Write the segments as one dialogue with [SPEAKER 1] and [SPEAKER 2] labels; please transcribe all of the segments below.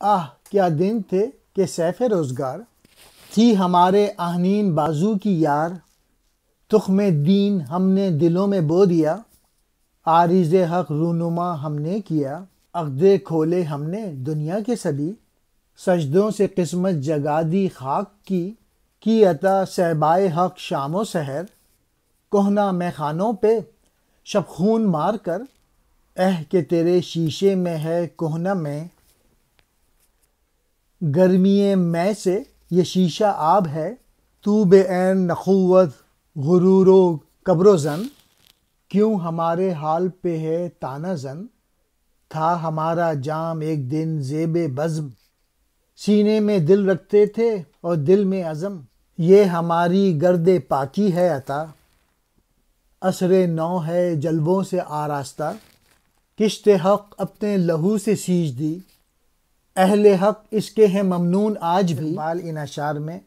[SPEAKER 1] آہ کیا دن تھے کہ سیف روزگار تھی ہمارے آہنین بازو کی یار، تخم دین ہم نے دلوں میں بو دیا، عارض حق رونما ہم نے کیا، عقدے کھولے ہم نے دنیا کے سبھی، سجدوں سے قسمت جگا دی خاک کی عطا صہبائے حق شام و سحر، کہنہ میخانوں پہ شب خون مار کر، کہ تیرے شیشے میں ہے کہنہ میں، گرمی میں سے یہ شیشہ آب ہے، تو بے عین نخوت غرور و کبر و زن، کیوں ہمارے حال پہ ہے طعنہ زن، تھا ہمارا جام ایک دن زیب بزم، سینے میں دل رکھتے تھے اور دل میں عزم، یہ ہماری گرد پاکی ہے عطا، عصر نو ہے جلووں سے آراستہ، کشت حق اپنے لہو سے سیچ دی، اہل حق اس کے ہیں ممنون آج بھی۔ اقبال ان اشعار میں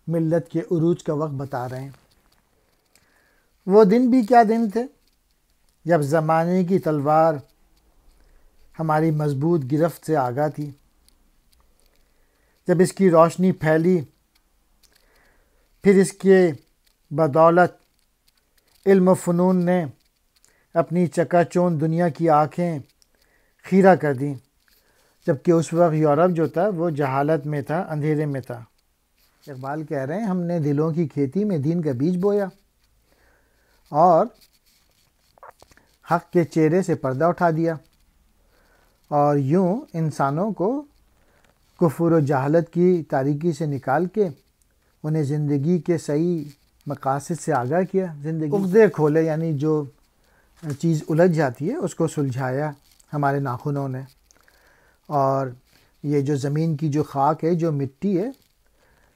[SPEAKER 1] ملت کے عروج کا وقت بتا رہے ہیں۔ وہ دن بھی کیا دن تھے جب زمانے کی تلوار ہماری مضبوط گرفت سے آگاہ تھی، جب اس کی روشنی پھیلی، پھر اس کے بدولت علم و فنون نے اپنی چکا چوند دنیا کی آنکھیں خیرہ کر دیں، جبکہ اس وقت یورپ جو تھا وہ جہالت میں تھا، اندھیرے میں تھا۔ اقبال کہہ رہے ہیں ہم نے دلوں کی کھیتی میں دین کا بیج بویا اور حق کے چہرے سے پردہ اٹھا دیا، اور یوں انسانوں کو کفر و جہالت کی تاریکی سے نکال کے انہیں زندگی کے صحیح مقاصد سے آگاہ کیا۔ زندگی عقدے کھولے، یعنی جو چیز الجھ جاتی ہے اس کو سلجھایا ہمارے ناخنوں نے، اور یہ جو زمین کی جو خاک ہے، جو مٹی ہے،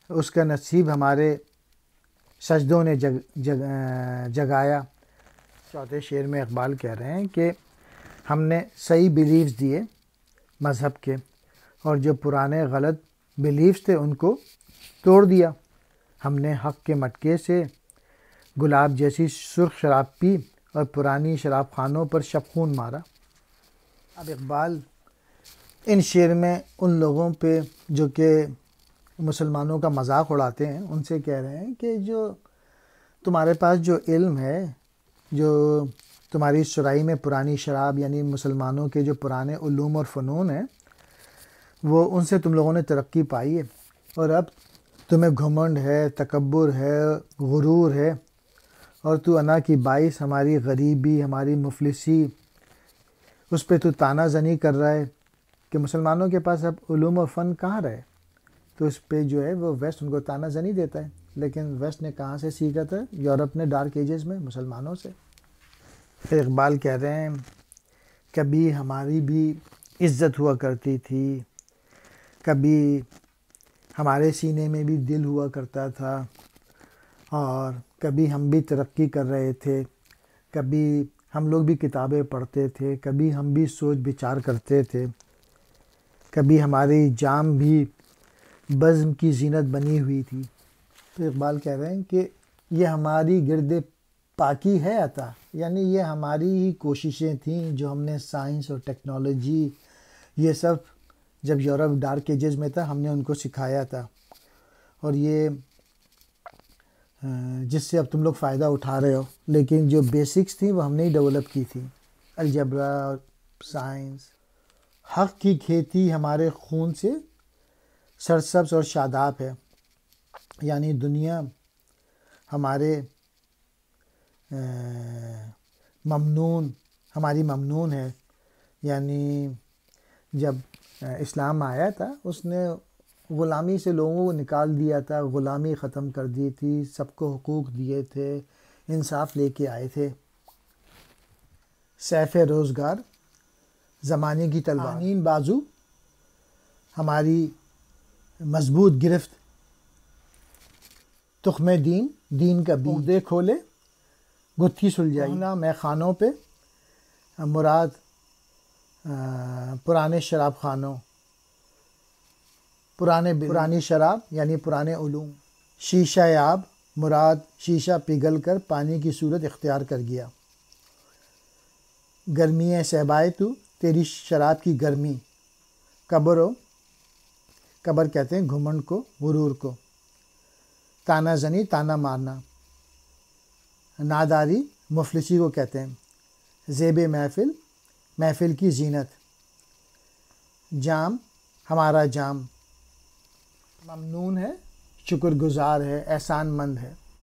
[SPEAKER 1] اس کا نصیب ہمارے سجدوں نے جگایا۔ چوتھے شعر میں اقبال کہہ رہے ہیں کہ ہم نے صحیح بیلیفز دیے مذہب کے، اور جو پرانے غلط بیلیفز تھے ان کو توڑ دیا، ہم نے حق کے مٹکے سے گلاب جیسی سرخ شراب پی اور پرانی شراب خانوں پر شب خون مارا۔ اب اقبال ان شعر میں ان لوگوں پہ جو کہ مسلمانوں کا مذاق اڑاتے ہیں ان سے کہہ رہے ہیں کہ جو تمہارے پاس جو علم ہے، جو تمہاری سرائی میں پرانی شراب یعنی مسلمانوں کے جو پرانے علوم اور فنون ہیں، وہ ان سے تم لوگوں نے ترقی پائی ہے، اور اب تمہیں گھمنڈ ہے، تکبر ہے، غرور ہے، اور تو انا کی باعث ہماری غریبی، ہماری مفلسی، اس پہ تو طعنہ زنی کر رہا ہے کہ مسلمانوں کے پاس اب علوم و فن کہاں رہے، تو اس پہ جو ہے وہ ویسٹ ان کو طعنہ زنی دیتا ہے۔ لیکن ویسٹ نے کہاں سے سیکھا تھا؟ یورپ نے ڈارک ایجز میں مسلمانوں سے۔ پھر اقبال کہہ رہے ہیں کبھی ہماری بھی عزت ہوا کرتی تھی، کبھی ہمارے سینے میں بھی دل ہوا کرتا تھا، اور کبھی ہم بھی ترقی کر رہے تھے، کبھی ہم لوگ بھی کتابیں پڑھتے تھے، کبھی ہم بھی سوچ بچار کرتے تھے، کبھی ہماری جام بھی بزم کی زینت بنی ہوئی تھی۔ تو اقبال کہہ رہے ہیں کہ یہ ہماری گرد پاکی ہے عطا، یعنی یہ ہماری ہی کوششیں تھیں جو ہم نے سائنس اور ٹیکنالوجی یہ سب جب یورپ ڈارک ایجز میں تھا ہم نے ان کو سکھایا تھا، اور یہ جس سے اب تم لوگ فائدہ اٹھا رہے ہو، لیکن جو بیسکس تھیں وہ ہم نے ہی ڈیولپ کی تھی، الجبرا اور سائنس۔ حق کی کھیتی ہمارے خون سے سرسبز اور شاداب ہے، یعنی دنیا ہمارے ہماری ممنون ہے، یعنی جب اسلام آیا تھا اس نے غلامی سے لوگوں کو نکال دیا تھا، غلامی ختم کر دی تھی، سب کو حقوق دیے تھے، انصاف لے کے آئے تھے۔ سیف روزگار زمانے کی تلوار، آہنین بازو ہماری مضبوط گرفت، تخم دین کا بیج، عقدے کھولے گتھی سلجھائی، کہنہ میخانوں پہ مراد پرانے شراب خانوں، پرانی شراب یعنی پرانے علوم، شیشہ آب مراد شیشہ پگھل کر پانی کی صورت اختیار کر گیا، گرمی صہبائے تو تیری شراب کی گرمی، کبر و کبر کہتے ہیں گھمنڈ کو، غرور کو. تانا زنی، تانا مارنا. ناداری مفلسی کو کہتے ہیں. زیب محفل، محفل کی زینت. جام، ہمارا جام. ممنون ہے، شکر گزار ہے، احسان مند ہے.